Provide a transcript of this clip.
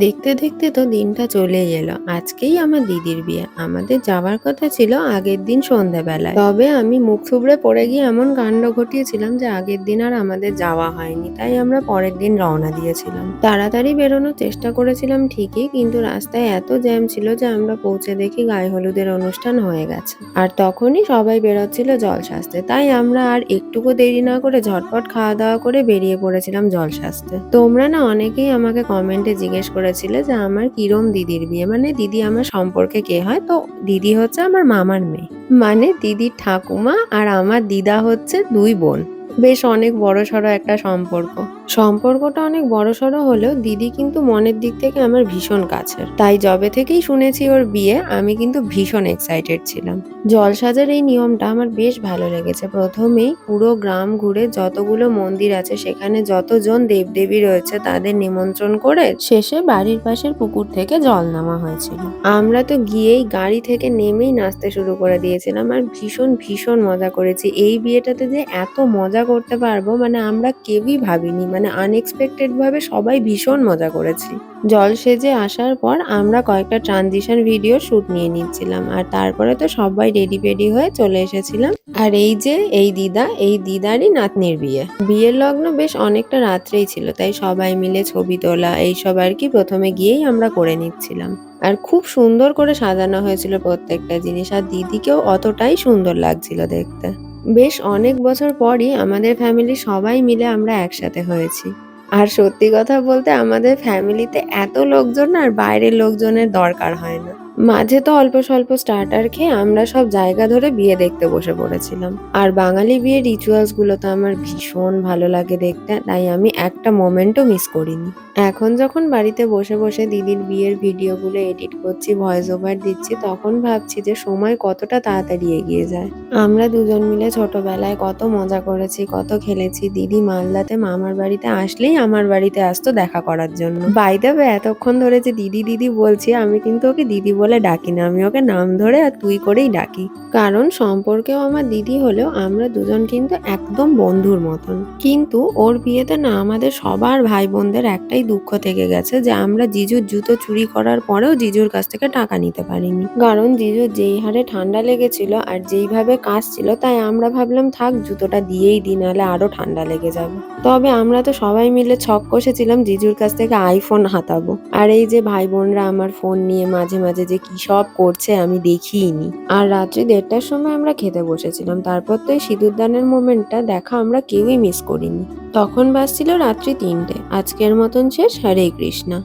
দেখতে দেখতে তো দিনটা চলেই এলো। আজকেই আমার দিদির বিয়ে। আমাদের যাওয়ার কথা ছিল আগের দিন সন্ধ্যাবেলায়। তবে আমি মুখ থুবড়ে পড়ে গিয়ে এমন কাণ্ড ঘটিয়েছিলাম যে আগের দিন আর আমাদের যাওয়া হয়নি। তাই আমরা পরের দিন রওনা দিয়েছিলাম। তাড়াতাড়ি বেরোনোর চেষ্টা করেছিলাম ঠিকই, কিন্তু রাস্তায় এত জ্যাম ছিল যে আমরা পৌঁছে দেখি গায়ে হলুদের অনুষ্ঠান হয়ে গেছে। আর তখনই সবাই বেরোচ্ছিল জল সাজতে। তাই আমরা আর একটুকু দেরি না করে ঝটপট খাওয়া দাওয়া করে বেরিয়ে পড়েছিলাম জল সাজতে। তোমরা না অনেকেই আমাকে কমেন্টে জিজ্ঞেস করেছিলে যে আমার কিরম দিদির বিয়ে, মানে দিদি আমার সম্পর্কে কে হয়। তো দিদি হচ্ছে আমার মামার মেয়ে, মানে দিদির ঠাকুমা, আর আমার দিদা হচ্ছে দুই বোন। বেশ অনেক বড়সড় একটা সম্পর্ক। সম্পর্কটা অনেক বড়সড় হলেও দিদি কিন্তু মনের দিক থেকে আমার ভীষণ কাছের। তাই যবে থেকেই শুনেছি ওর বিয়ে আমি কিন্তু ভীষণ এক্সাইটেড ছিলাম। জলসাজের এই নিয়মটা আমার বেশ ভালো লেগেছে। প্রথমেই পুরো গ্রাম ঘুরে যতগুলো মন্দির আছে সেখানে যতজন দেবদেবী রয়েছে তাদের নিমন্ত্রণ করে শেষে বাড়ির পাশের পুকুর থেকে জল নেওয়া হয়েছিল। আমরা তো গিয়েই গাড়ি থেকে নেমেই নাচতে শুরু করে দিয়েছিলাম আর ভীষণ ভীষণ মজা করেছি। এই বিয়েটাতে যে এত মজা করতে পারবো মানে আমরা কেউই ভাবিনি, মানে আনএক্সপেক্টেড ভাবে সবাই ভীষণ মজা করেছি। জল সেজে আসার পর আমরা কয়েকটা ট্রানজিশন ভিডিও শুট নিয়ে নিচ্ছিলাম আর তারপরে তো সবাই রেডি পেডি হয়ে চলে এসেছিলাম। আর এই যে এই দিদা, এই দিদারই নাতনির বিয়ে। বিয়ের লগ্ন বেশ অনেকটা রাত্রেই ছিল, তাই সবাই মিলে ছবি তোলা এইসব আর কি প্রথমে গিয়েই আমরা করে নিচ্ছিলাম। আর খুব সুন্দর করে সাজানো হয়েছিল প্রত্যেকটা জিনিস, আর দিদিকেও অতটাই সুন্দর লাগছিল দেখতে। বেশ অনেক বছর পরই আমাদের ফ্যামিলির সবাই মিলে আমরা একসাথে হয়েছি। আর সত্যি কথা বলতে আমাদের ফ্যামিলিতে এত লোকজন আর বাইরের লোকজনের দরকার হয় না। মাঝে তো অল্প স্বল্প স্টার্টার খেয়ে আমরা সব জায়গা ধরে বিয়ে দেখতে বসে পড়েছিলাম। আর বাঙালি বিয়ের রিচুয়ালস গুলো তো আমার ভীষণ ভালো লাগে দেখতে, তাই আমি একটা মোমেন্টও মিস করিনি। এখন যখন বাড়িতে বসে বসে দিদির বিয়ের ভিডিওগুলো এডিট করছি, ভয়েস ওভার দিচ্ছি, তখন ভাবছি যে সময় কতটা তাড়াতাড়ি এগিয়ে যায়। আমরা দুজন মিলে ছোটবেলায় কত মজা করেছি, কত খেলেছি। দিদি মালদাতে মামার বাড়িতে আসলেই আমার বাড়িতে আসতো দেখা করার জন্য। বাই দ্য ওয়ে, এতক্ষণ ধরে যে দিদি দিদি বলছি, আমি কিন্তু ওকে দিদি বলে ডাকি না, আমি ওকে নাম ধরে আর তুই করেই ডাকি। কারণ সম্পর্কেও আমার দিদি হলেও আমরা দুজন কিন্তু একদম বন্ধুর মতন। কিন্তু ওর বিয়েতে না আমাদের সবার ভাই বোনদের একটাই দুঃখ থেকে গেছে যে আমরা জিজুর জুতো চুরি করার পরেও জিজুর কাছ থেকে টাকা নিতে পারিনি। কারণ জিজুর যেই হারে ঠান্ডা লেগেছিল আর যেইভাবে কাশছিল, তাই আমরা ভাবলাম থাক জুতোটা দিয়েই দিই, নাহলে আরো ঠান্ডা লেগে যাবে। তবে আমরা তো সবাই মিলে ছক কষেছিলাম জিজুর কাছ থেকে আইফোন হাতাবো। আর এই যে ভাই বোনরা আমার ফোন নিয়ে মাঝে মাঝে যে কি সব করছে আমি দেখিইনি। আর রাত্রি 1:30টার সময় আমরা খেতে বসেছিলাম। তারপর তো এই সিঁদুরদানের মোমেন্টটা দেখা আমরা কেউই মিস করিনি। তখন বাজছিল রাত্রি 3টে। আজকের মতন শেষ। হরে কৃষ্ণা।